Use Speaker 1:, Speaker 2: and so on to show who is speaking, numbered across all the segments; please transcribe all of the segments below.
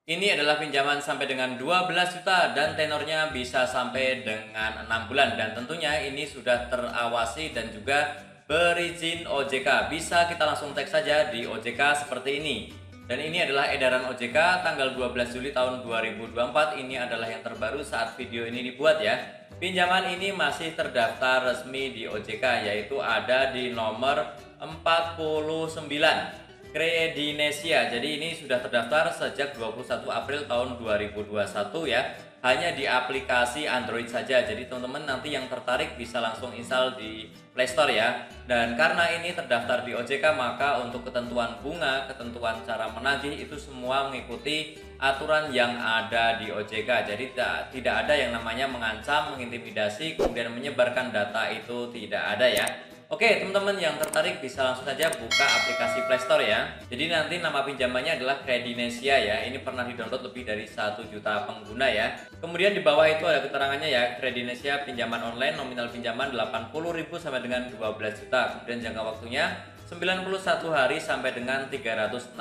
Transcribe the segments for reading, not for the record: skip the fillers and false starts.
Speaker 1: Ini adalah pinjaman sampai dengan 12 juta dan tenornya bisa sampai dengan 6 bulan dan tentunya ini sudah terawasi dan juga berizin OJK. Bisa kita langsung teks saja di OJK seperti ini. Dan ini adalah edaran OJK tanggal 12 Juli tahun 2024. Ini adalah yang terbaru saat video ini dibuat ya. Pinjaman ini masih terdaftar resmi di OJK yaitu ada di nomor 49. Kredinesia. Jadi ini sudah terdaftar sejak 21 April tahun 2021 ya. Hanya di aplikasi Android saja. Jadi teman-teman nanti yang tertarik bisa langsung install di Play Store ya. Dan karena ini terdaftar di OJK maka untuk ketentuan bunga, ketentuan cara menagih itu semua mengikuti aturan yang ada di OJK. Jadi tidak ada yang namanya mengancam, mengintimidasi, kemudian menyebarkan data itu tidak ada ya. Oke, teman-teman yang tertarik bisa langsung saja buka aplikasi Play Store ya. Jadi nanti nama pinjamannya adalah Kredinesia ya. Ini pernah di-download lebih dari 1 juta pengguna ya. Kemudian di bawah itu ada keterangannya ya. Kredinesia pinjaman online nominal pinjaman 80.000 sampai dengan 12 juta. Kemudian jangka waktunya 91 hari sampai dengan 365.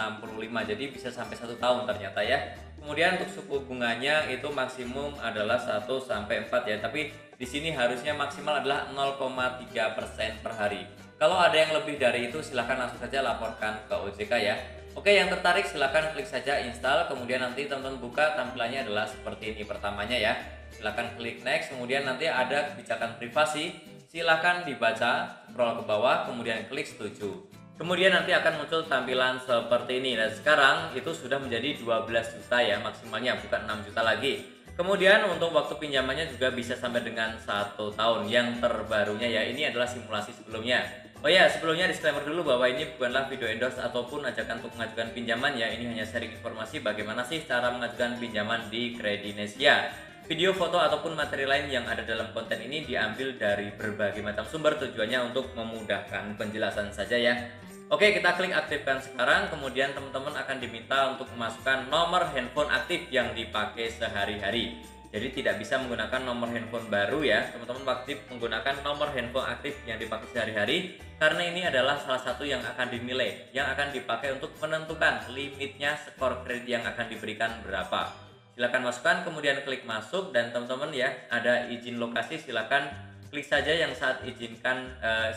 Speaker 1: Jadi bisa sampai 1 tahun ternyata ya. Kemudian untuk suku bunganya itu maksimum adalah 1 sampai 4 ya. Tapi di sini harusnya maksimal adalah 0,3% per hari. Kalau ada yang lebih dari itu silahkan langsung saja laporkan ke OJK ya. Oke, yang tertarik silahkan klik saja install. Kemudian nanti teman-teman buka tampilannya adalah seperti ini pertamanya ya. Silahkan klik next. Kemudian nanti ada kebijakan privasi. Silahkan dibaca, scroll ke bawah, kemudian klik setuju. Kemudian nanti akan muncul tampilan seperti ini. Dan sekarang itu sudah menjadi 12 juta ya maksimalnya, bukan 6 juta lagi. Kemudian untuk waktu pinjamannya juga bisa sampai dengan 1 tahun. Yang terbarunya ya, ini adalah simulasi sebelumnya. Oh ya, sebelumnya disclaimer dulu bahwa ini bukanlah video endorse ataupun ajakan untuk mengajukan pinjaman ya. Ini hanya sharing informasi bagaimana sih cara mengajukan pinjaman di Kredinesia. Video, foto, ataupun materi lain yang ada dalam konten ini diambil dari berbagai macam sumber, tujuannya untuk memudahkan penjelasan saja ya. Oke, kita klik aktifkan sekarang. Kemudian teman-teman akan diminta untuk memasukkan nomor handphone aktif yang dipakai sehari-hari. Jadi tidak bisa menggunakan nomor handphone baru ya. Teman-teman wajib menggunakan nomor handphone aktif yang dipakai sehari-hari karena ini adalah salah satu yang akan dinilai, yang akan dipakai untuk menentukan limitnya skor kredit yang akan diberikan berapa. Silakan masukkan, kemudian klik masuk dan teman-teman ya ada izin lokasi, silakan klik saja yang saat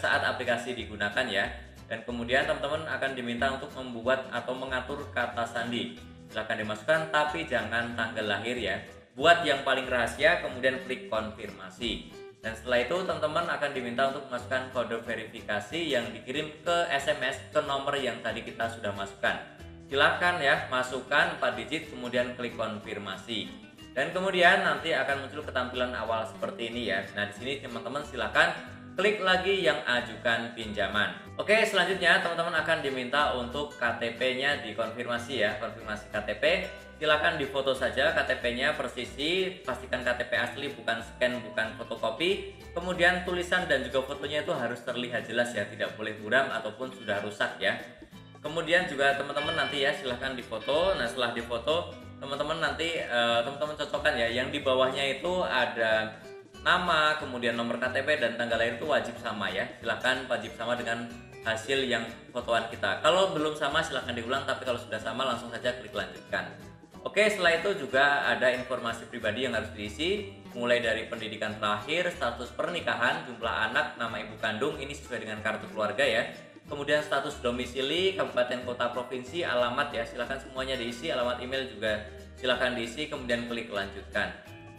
Speaker 1: saat aplikasi digunakan ya. Dan kemudian teman-teman akan diminta untuk membuat atau mengatur kata sandi. Silakan dimasukkan tapi jangan tanggal lahir ya. Buat yang paling rahasia, kemudian klik konfirmasi. Dan setelah itu teman-teman akan diminta untuk memasukkan kode verifikasi yang dikirim ke SMS ke nomor yang tadi kita sudah masukkan. Silahkan ya masukkan 4 digit kemudian klik konfirmasi. Dan kemudian nanti akan muncul ketampilan awal seperti ini ya. Nah, di sini teman-teman silahkan klik lagi yang ajukan pinjaman. Oke, selanjutnya teman-teman akan diminta untuk KTP-nya dikonfirmasi ya, konfirmasi KTP. Silakan difoto saja KTP-nya persisi, pastikan KTP asli bukan scan, bukan fotokopi. Kemudian tulisan dan juga fotonya itu harus terlihat jelas ya, tidak boleh buram ataupun sudah rusak ya. Kemudian juga teman-teman nanti ya silahkan difoto. Nah, setelah difoto teman-teman nanti teman-teman cocokkan ya, yang di bawahnya itu ada nama, kemudian nomor KTP dan tanggal lahir itu wajib sama ya. Silahkan wajib sama dengan hasil yang fotoan kita. Kalau belum sama silahkan diulang, tapi kalau sudah sama langsung saja klik lanjutkan. Oke, setelah itu juga ada informasi pribadi yang harus diisi, mulai dari pendidikan terakhir, status pernikahan, jumlah anak, nama ibu kandung, ini sesuai dengan kartu keluarga ya. Kemudian status domisili, kabupaten, kota, provinsi, alamat ya, silahkan semuanya diisi, alamat email juga silahkan diisi, kemudian klik lanjutkan.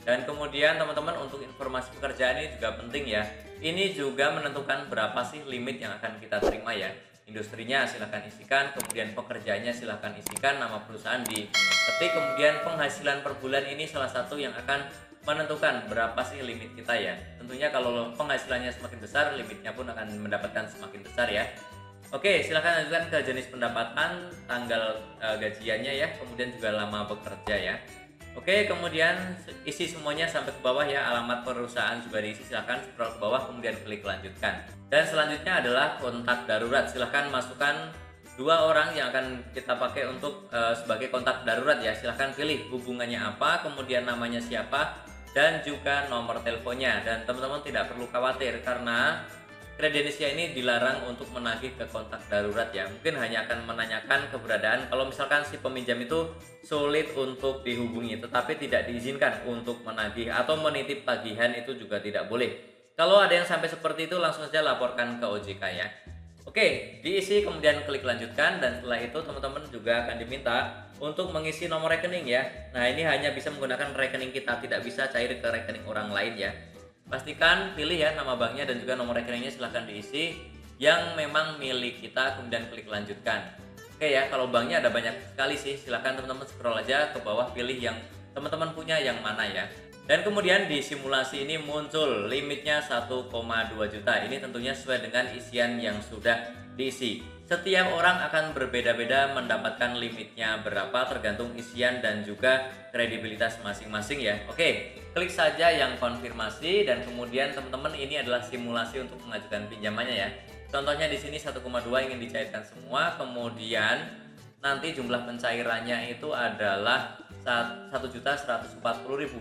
Speaker 1: Dan kemudian teman-teman untuk informasi pekerjaan ini juga penting ya. Ini juga menentukan berapa sih limit yang akan kita terima ya. Industrinya silahkan isikan, kemudian pekerjaannya silahkan isikan, nama perusahaan diketik, kemudian penghasilan per bulan ini salah satu yang akan menentukan berapa sih limit kita ya. Tentunya kalau penghasilannya semakin besar, limitnya pun akan mendapatkan semakin besar ya. Oke, silahkan lanjutkan ke jenis pendapatan, tanggal gajiannya ya, kemudian juga lama bekerja ya. Oke, kemudian isi semuanya sampai ke bawah ya, alamat perusahaan juga diisi, silahkan scroll ke bawah kemudian klik lanjutkan. Dan selanjutnya adalah kontak darurat, silahkan masukkan 2 orang yang akan kita pakai untuk sebagai kontak darurat ya. Silahkan pilih hubungannya apa, kemudian namanya siapa, dan juga nomor teleponnya. Dan teman-teman tidak perlu khawatir karena Kredinesia ini dilarang untuk menagih ke kontak darurat ya. Mungkin hanya akan menanyakan keberadaan kalau misalkan si peminjam itu sulit untuk dihubungi, tetapi tidak diizinkan untuk menagih atau menitip tagihan, itu juga tidak boleh. Kalau ada yang sampai seperti itu langsung saja laporkan ke OJK ya. Oke, diisi kemudian klik lanjutkan, dan setelah itu teman-teman juga akan diminta untuk mengisi nomor rekening ya. Nah, ini hanya bisa menggunakan rekening kita, tidak bisa cair ke rekening orang lain ya. Pastikan pilih ya nama banknya dan juga nomor rekeningnya, silahkan diisi yang memang milik kita, kemudian klik lanjutkan. Oke ya, kalau banknya ada banyak sekali sih, silahkan teman-teman scroll aja ke bawah, pilih yang teman-teman punya yang mana ya. Dan kemudian di simulasi ini muncul limitnya 1,2 juta. Ini tentunya sesuai dengan isian yang sudah diisi. Setiap orang akan berbeda-beda mendapatkan limitnya berapa, tergantung isian dan juga kredibilitas masing-masing ya. Oke, klik saja yang konfirmasi, dan kemudian teman-teman ini adalah simulasi untuk mengajukan pinjamannya ya. Contohnya di sini 1,2 ingin dicairkan semua, kemudian nanti jumlah pencairannya itu adalah 1.140.000,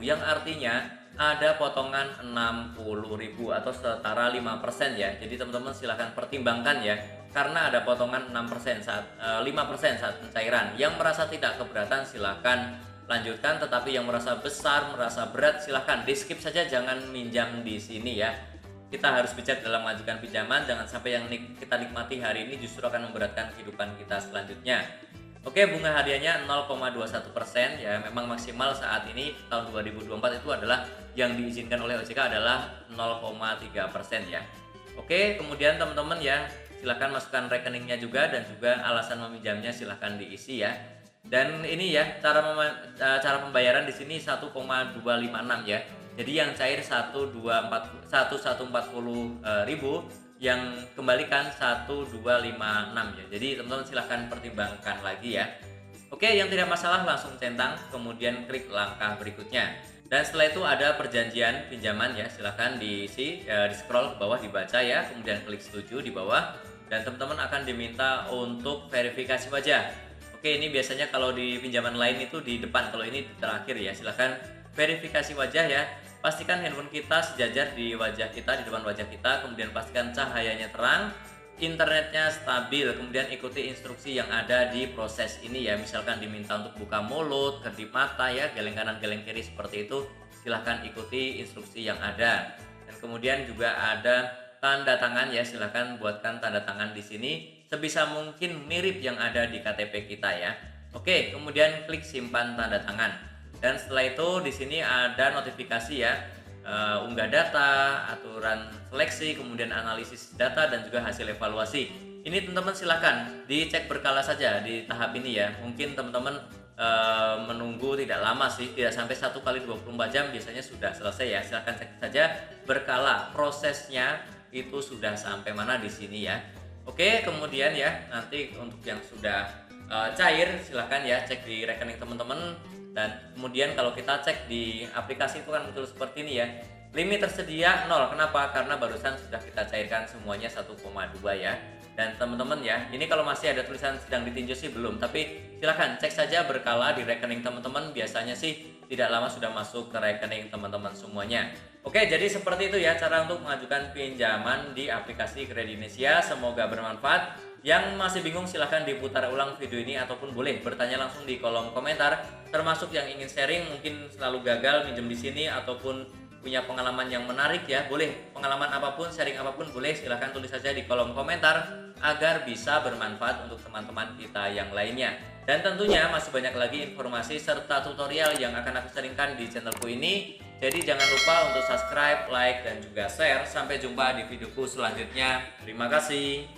Speaker 1: yang artinya ada potongan 60.000 atau setara 5% ya. Jadi teman-teman silahkan pertimbangkan ya, karena ada potongan 6% saat 5% saat pencairan. Yang merasa tidak keberatan silahkan lanjutkan, tetapi yang merasa besar, merasa berat silahkan di skip saja, jangan minjam di sini ya. Kita harus bijak dalam mengajukan pinjaman, jangan sampai yang kita nikmati hari ini justru akan memberatkan kehidupan kita selanjutnya. Oke, bunga hadiahnya 0,21% ya, memang maksimal saat ini tahun 2024 itu adalah yang diizinkan oleh OJK adalah 0,3% ya. Oke, kemudian teman-teman ya, silahkan masukkan rekeningnya juga, dan juga alasan meminjamnya silahkan diisi ya. Dan ini ya cara pembayaran di sini 1,256 ya. Jadi yang cair 1.140.000, yang kembalikan 1.256 ya. Jadi teman-teman silahkan pertimbangkan lagi ya. Oke, yang tidak masalah langsung centang, kemudian klik langkah berikutnya. Dan setelah itu ada perjanjian pinjaman ya, silahkan diisi, di scroll ke bawah dibaca ya, kemudian klik setuju di bawah, dan teman-teman akan diminta untuk verifikasi wajah. Oke, ini biasanya kalau di pinjaman lain itu di depan, kalau ini di terakhir ya. Silahkan verifikasi wajah ya. Pastikan handphone kita sejajar di wajah kita, di depan wajah kita, kemudian pastikan cahayanya terang, internetnya stabil, kemudian ikuti instruksi yang ada di proses ini ya. Misalkan diminta untuk buka mulut, kedip mata ya, geleng kanan geleng kiri seperti itu, silahkan ikuti instruksi yang ada. Dan kemudian juga ada tanda tangan ya, silahkan buatkan tanda tangan di sini sebisa mungkin mirip yang ada di KTP kita ya. Oke, kemudian klik simpan tanda tangan. Dan setelah itu di sini ada notifikasi ya, unggah data, aturan seleksi, kemudian analisis data, dan juga hasil evaluasi. Ini teman-teman silakan dicek berkala saja di tahap ini ya. Mungkin teman-teman menunggu tidak lama sih, tidak sampai 1 kali 24 jam biasanya sudah selesai ya. Silahkan cek saja berkala prosesnya itu sudah sampai mana di sini ya. Oke, kemudian ya nanti untuk yang sudah cair silahkan ya cek di rekening teman-teman. Dan kemudian kalau kita cek di aplikasi itu kan muncul seperti ini ya, limit tersedia 0. Kenapa? Karena barusan sudah kita cairkan semuanya 1,2 ya. Dan teman-teman ya, ini kalau masih ada tulisan sedang ditinjau sih belum, tapi silahkan cek saja berkala di rekening teman-teman, biasanya sih tidak lama sudah masuk ke rekening teman-teman semuanya. Oke, jadi seperti itu ya cara untuk mengajukan pinjaman di aplikasi Kredinesia. Semoga bermanfaat. Yang masih bingung silahkan diputar ulang video ini, ataupun boleh bertanya langsung di kolom komentar. Termasuk yang ingin sharing, mungkin selalu gagal minjem di sini ataupun punya pengalaman yang menarik ya, boleh pengalaman apapun, sharing apapun boleh, silahkan tulis saja di kolom komentar agar bisa bermanfaat untuk teman-teman kita yang lainnya. Dan tentunya masih banyak lagi informasi serta tutorial yang akan aku sharingkan di channelku ini. Jadi jangan lupa untuk subscribe, like, dan juga share. Sampai jumpa di videoku selanjutnya. Terima kasih.